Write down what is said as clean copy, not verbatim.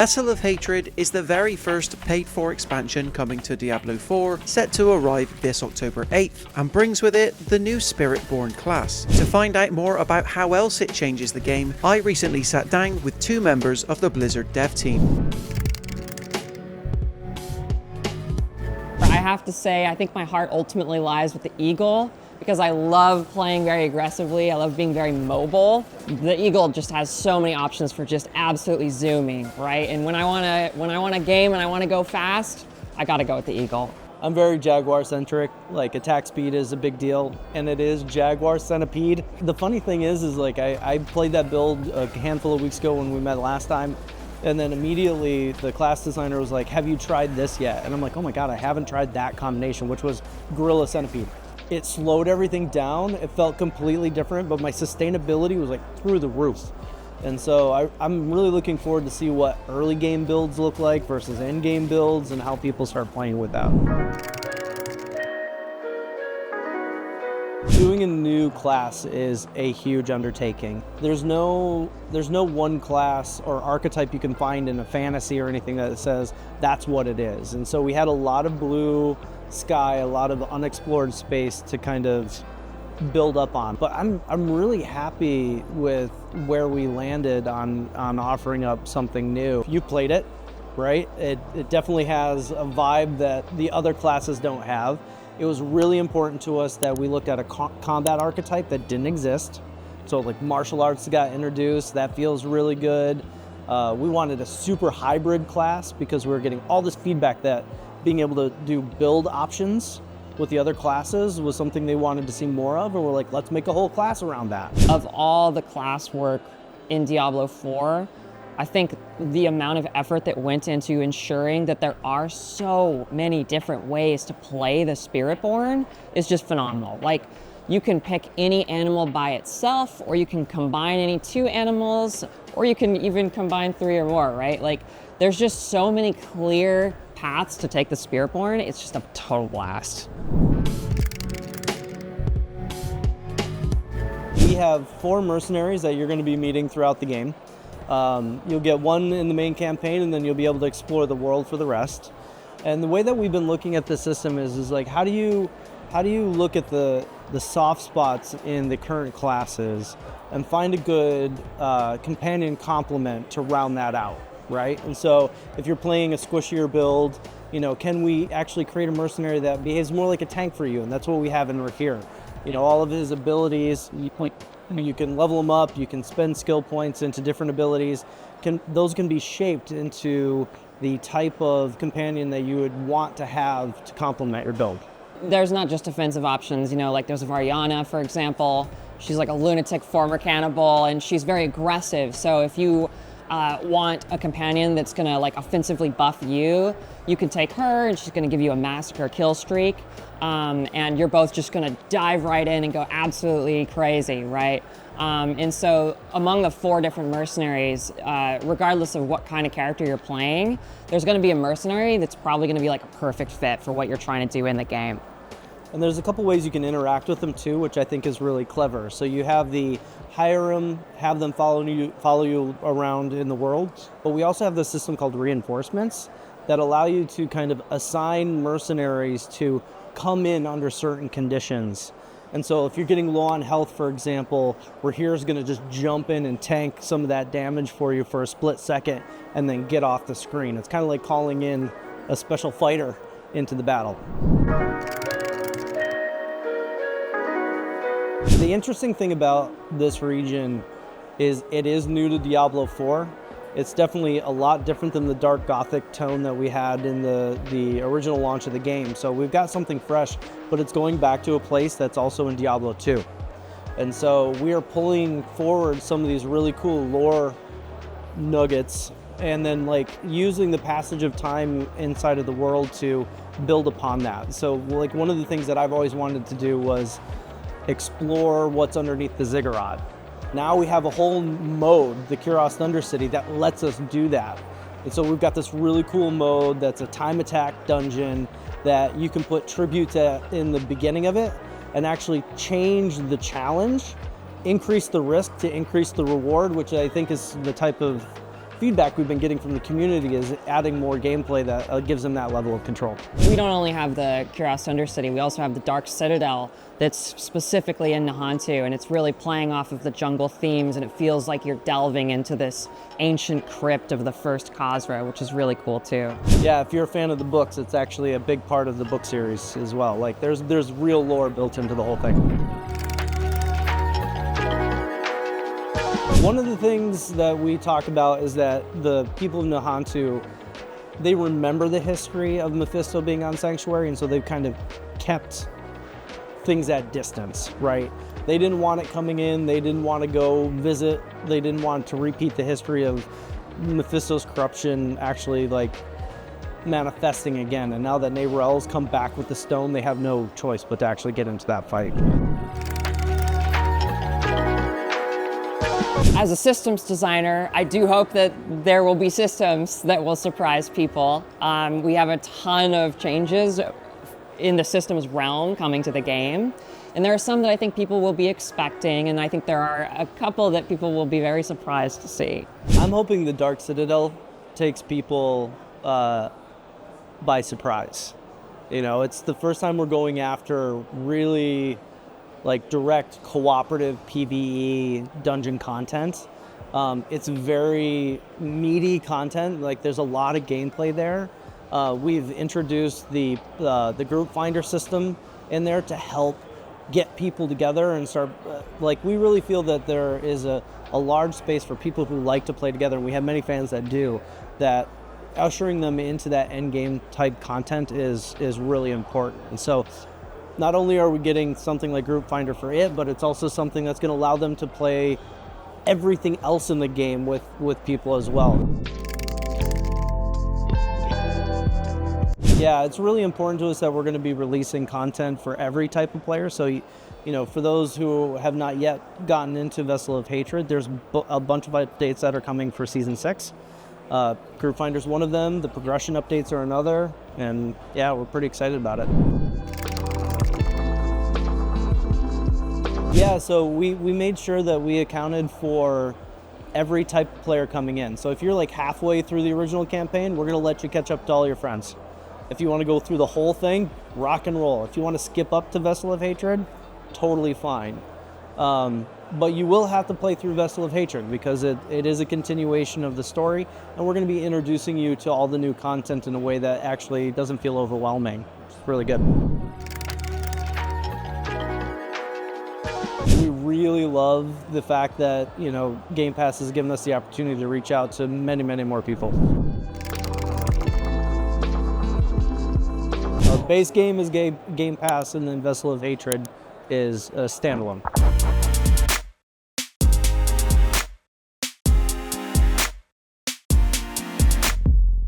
Vessel of Hatred is the very first paid-for expansion coming to Diablo 4, set to arrive this October 8th, and brings with it the new Spiritborn class. To find out more about how else it changes the game, I recently sat down with two members of the Blizzard dev team. I have to say, I think my heart ultimately lies with the Eagle, because I love playing very aggressively. I love being very mobile. The Eagle just has so many options for just absolutely zooming, right? And when I want to game and I want to go fast, I got to go with the Eagle. I'm very Jaguar centric. Like, attack speed is a big deal, and it is Jaguar Centipede. The funny thing is like I played that build a handful of weeks ago when we met last time, and then immediately the class designer was like, "Have you tried this yet?" And I'm like, "Oh my god, I haven't tried that combination," which was Gorilla Centipede. It slowed everything down. It felt completely different, but my sustainability was like through the roof. And so I'm really looking forward to see what early game builds look like versus end game builds and how people start playing with that. Doing a new class is a huge undertaking. There's no one class or archetype you can find in a fantasy or anything that says that's what it is. And so we had a lot of blue sky, a lot of unexplored space to kind of build up on. But I'm really happy with where we landed on offering up something new. You played it, right? It definitely has a vibe that the other classes don't have. It was really important to us that we looked at a combat archetype that didn't exist. So like martial arts got introduced, that feels really good. We wanted a super hybrid class because we were getting all this feedback that being able to do build options with the other classes was something they wanted to see more of, and we're like, let's make a whole class around that. Of all the class work in Diablo 4, I think the amount of effort that went into ensuring that there are so many different ways to play the Spiritborn is just phenomenal. Like, you can pick any animal by itself, or you can combine any two animals, or you can even combine three or more, right? Like, there's just so many clear paths to take the Spiritborn. It's just a total blast. We have 4 mercenaries that you're going to be meeting throughout the game. You'll get one in the main campaign, and then you'll be able to explore the world for the rest. And the way that we've been looking at the system is like, how do you look at the soft spots in the current classes and find a good companion complement to round that out, right? And so if you're playing a squishier build, can we actually create a mercenary that behaves more like a tank for you? And that's what we have in Rahir. All of his abilities, you can level them up, you can spend skill points into different abilities. Those can be shaped into the type of companion that you would want to have to complement your build. There's not just offensive options, like there's a Variana, for example. She's like a lunatic former cannibal, and she's very aggressive. So if you want a companion that's gonna like offensively buff you, you can take her, and she's gonna give you a massacre kill streak, and you're both just gonna dive right in and go absolutely crazy, right? And so among the 4 different mercenaries, regardless of what kind of character you're playing, there's gonna be a mercenary that's probably gonna be like a perfect fit for what you're trying to do in the game. And there's a couple ways you can interact with them too, which I think is really clever. So you have the hire them, have them follow you around in the world. But we also have this system called reinforcements that allow you to kind of assign mercenaries to come in under certain conditions. And so if you're getting low on health, for example, Rahir's going to just jump in and tank some of that damage for you for a split second and then get off the screen. It's kind of like calling in a special fighter into the battle. The interesting thing about this region is it is new to Diablo 4. It's definitely a lot different than the dark gothic tone that we had in the original launch of the game. So we've got something fresh, but it's going back to a place that's also in Diablo 2. And so we are pulling forward some of these really cool lore nuggets and then like using the passage of time inside of the world to build upon that. So like one of the things that I've always wanted to do was explore what's underneath the ziggurat. Now we have a whole mode, the Kuros Undercity, that lets us do that. And so we've got this really cool mode that's a time attack dungeon that you can put tributes in the beginning of it and actually change the challenge, increase the risk to increase the reward, which I think is the type of feedback we've been getting from the community is adding more gameplay that gives them that level of control. We don't only have the Curiosity Undercity, we also have the Dark Citadel that's specifically in Nahantu, and it's really playing off of the jungle themes, and it feels like you're delving into this ancient crypt of the first Khazra, which is really cool too. Yeah, if you're a fan of the books, it's actually a big part of the book series as well. Like there's real lore built into the whole thing. One of the things that we talk about is that the people of Nahantu, they remember the history of Mephisto being on Sanctuary, and so they've kind of kept things at distance, right? They didn't want it coming in, they didn't want to go visit, they didn't want to repeat the history of Mephisto's corruption actually like manifesting again. And now that Navarel's come back with the stone, they have no choice but to actually get into that fight. As a systems designer, I do hope that there will be systems that will surprise people. We have a ton of changes in the systems realm coming to the game. And there are some that I think people will be expecting, and I think there are a couple that people will be very surprised to see. I'm hoping the Dark Citadel takes people by surprise. You know, it's the first time we're going after really like direct cooperative PvE dungeon content. It's very meaty content, like there's a lot of gameplay there. We've introduced the group finder system in there to help get people together and start, like we really feel that there is a large space for people who like to play together, and we have many fans that do, that ushering them into that end game type content is really important. And so not only are we getting something like Group Finder for it, but it's also something that's going to allow them to play everything else in the game with people as well. Yeah, it's really important to us that we're going to be releasing content for every type of player. So, you know, for those who have not yet gotten into Vessel of Hatred, there's a bunch of updates that are coming for Season 6. Group Finder's one of them, the progression updates are another, and yeah, we're pretty excited about it. Yeah, so we made sure that we accounted for every type of player coming in. So if you're like halfway through the original campaign, we're going to let you catch up to all your friends. If you want to go through the whole thing, rock and roll. If you want to skip up to Vessel of Hatred, totally fine. But you will have to play through Vessel of Hatred because it is a continuation of the story, and we're going to be introducing you to all the new content in a way that actually doesn't feel overwhelming. It's really good. We really love the fact that, you know, Game Pass has given us the opportunity to reach out to many, many more people. Our base game is Game Pass, and then Vessel of Hatred is a standalone.